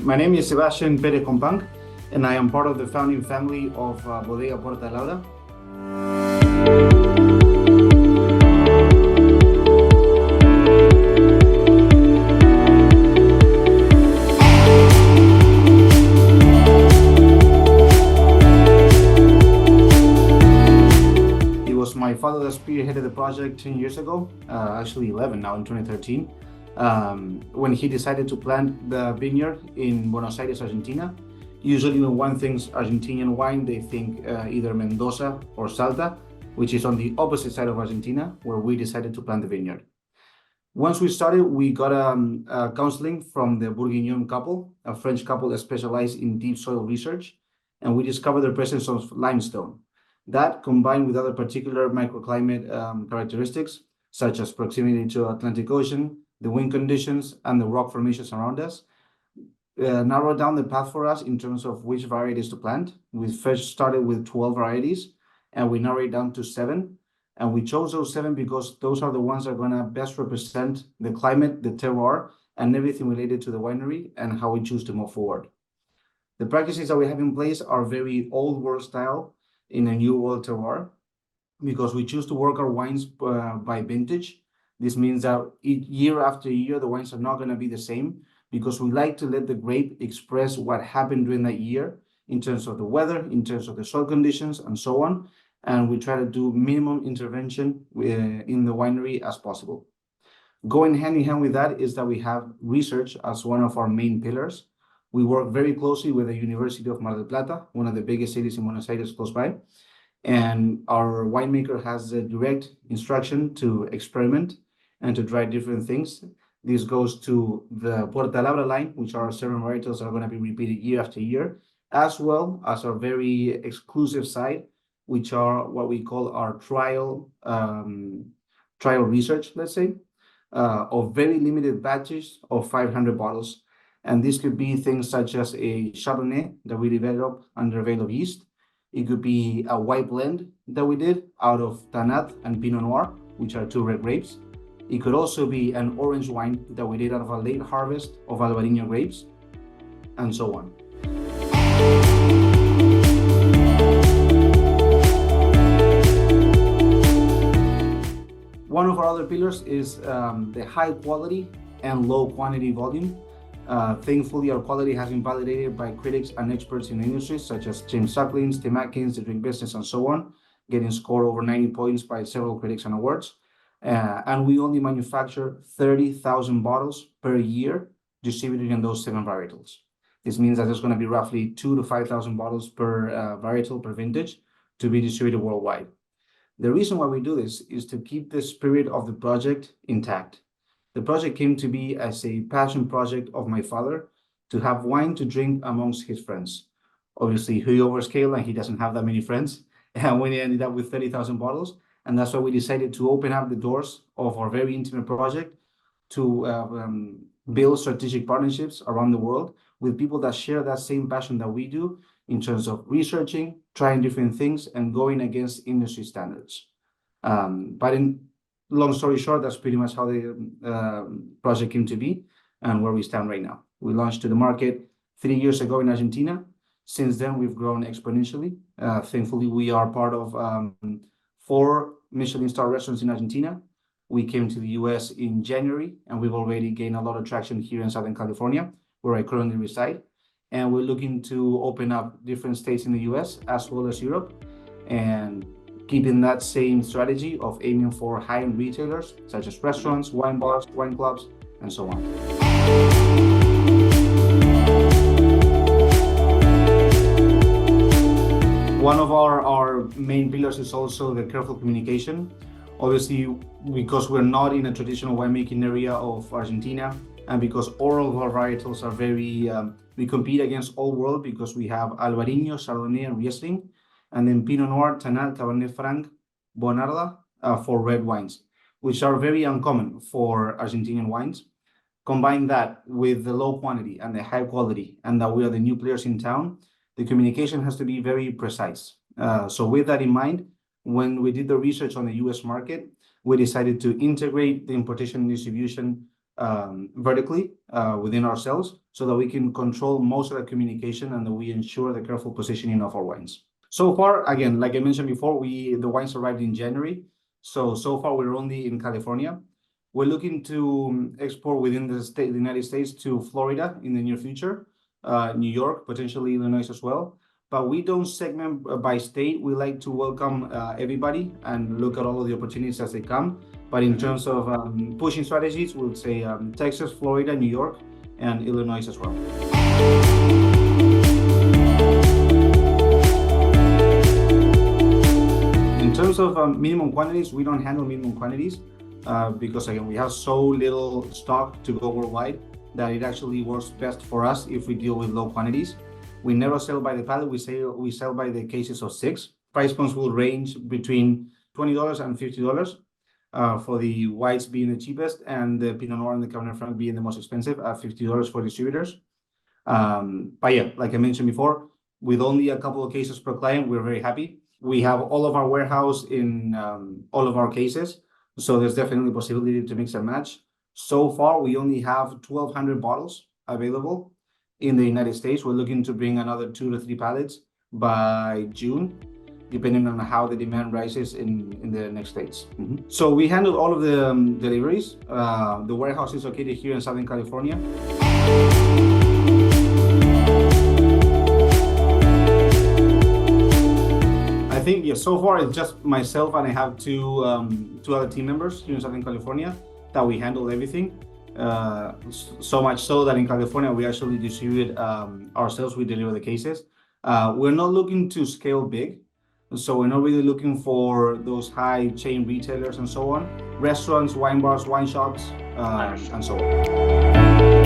My name is Sebastian Pérez Compang, and I am part of the founding family of Bodega Puerta Abra. It was my father that spearheaded the project 10 years ago, actually 11 now in 2013. When he decided to plant the vineyard in Buenos Aires, Argentina. Usually when one thinks Argentinian wine, they think either Mendoza or Salta, which is on the opposite side of Argentina, where we decided to plant the vineyard. Once we started, we got counseling from the Bourguignon couple, a French couple that specialized in deep soil research, and we discovered the presence of limestone. That, combined with other particular microclimate characteristics, such as proximity to Atlantic Ocean, the wind conditions, and the rock formations around us, narrowed down the path for us in terms of which varieties to plant. We first started with 12 varieties, and we narrowed it down to 7. And we chose those 7 because those are the ones that are going to best represent the climate, the terroir, and everything related to the winery and how we choose to move forward. The practices that we have in place are very old world style in a new world terroir, because we choose to work our wines by vintage. This means that year after year, the wines are not going to be the same, because we like to let the grape express what happened during that year in terms of the weather, in terms of the soil conditions, and so on. And we try to do minimum intervention in the winery as possible. Going hand in hand with that is that we have research as one of our main pillars. We work very closely with the University of Mar del Plata, one of the biggest cities in Buenos Aires close by. And our winemaker has a direct instruction to experiment and to try different things. This goes to the Puerta Abra line, which are 7 varietals that are going to be repeated year after year, as well as our very exclusive side, which are what we call our trial research, let's say, of very limited batches of 500 bottles. And this could be things such as a Chardonnay that we developed under veil of yeast. It could be a white blend that we did out of Tannat and Pinot Noir, which are 2 red grapes. It could also be an orange wine that we did out of a late harvest of Albarino grapes, and so on. One of our other pillars is the high quality and low quantity volume. Thankfully, our quality has been validated by critics and experts in the industry, such as James Sucklings, Tim Atkins, The Drink Business, and so on, getting scored over 90 points by several critics and awards. And we only manufacture 30,000 bottles per year distributed in those 7 varietals. This means that there's going to be roughly 2,000 to 5,000 bottles per varietal, per vintage, to be distributed worldwide. The reason why we do this is to keep the spirit of the project intact. The project came to be as a passion project of my father to have wine to drink amongst his friends. Obviously, he overscaled and he doesn't have that many friends, and we ended up with 30,000 bottles. And that's why we decided to open up the doors of our very intimate project to build strategic partnerships around the world with people that share that same passion that we do in terms of researching, trying different things, and going against industry standards. But in long story short, that's pretty much how the project came to be and where we stand right now. We launched to the market 3 years ago in Argentina. Since then, we've grown exponentially. Thankfully, we are part of 4 Michelin star restaurants in Argentina. We came to the US in January, and we've already gained a lot of traction here in Southern California, where I currently reside. And we're looking to open up different states in the US as well as Europe, and keeping that same strategy of aiming for high-end retailers such as restaurants, wine bars, wine clubs, and so on. One of our main pillars is also the careful communication. Obviously, because we're not in a traditional winemaking area of Argentina, and because all of our varietals are very, we compete against all world, because we have Albarino, Chardonnay, and Riesling, and then Pinot Noir, Tannat, Cabernet Franc, Bonarda for red wines, which are very uncommon for Argentinian wines. Combine that with the low quantity and the high quality, and that we are the new players in town, the communication has to be very precise. So with that in mind, when we did the research on the US market, we decided to integrate the importation and distribution vertically within ourselves, so that we can control most of the communication and that we ensure the careful positioning of our wines. So far, again, like I mentioned before, the wines arrived in January. So far we're only in California. We're looking to export within the United States to Florida in the near future, New York, potentially Illinois as well. But we don't segment by state. We like to welcome everybody and look at all of the opportunities as they come. But in terms of pushing strategies, we'll say Texas, Florida, New York, and Illinois as well. In terms of minimum quantities, we don't handle minimum quantities because, again, we have so little stock to go worldwide that it actually works best for us if we deal with low quantities. We never sell by the pallet, we sell by the cases of 6. Price points will range between $20 and $50, for the whites being the cheapest and the Pinot Noir and the Cabernet Franc being the most expensive at $50 for distributors. But yeah, like I mentioned before, with only a couple of cases per client, we're very happy. We have all of our warehouse in all of our cases, so there's definitely a possibility to mix and match. So far, we only have 1,200 bottles available in the United States. We're looking to bring another 2 to 3 pallets by June, depending on how the demand rises in the next states. So we handle all of the deliveries. The warehouse is located here in Southern California. I think, yeah, so far it's just myself and I have two other team members here in Southern California that we handle everything. So much so that in California, we actually distribute ourselves, we deliver the cases. We're not looking to scale big. So we're not really looking for those high chain retailers and so on. Restaurants, wine bars, wine shops, and so on.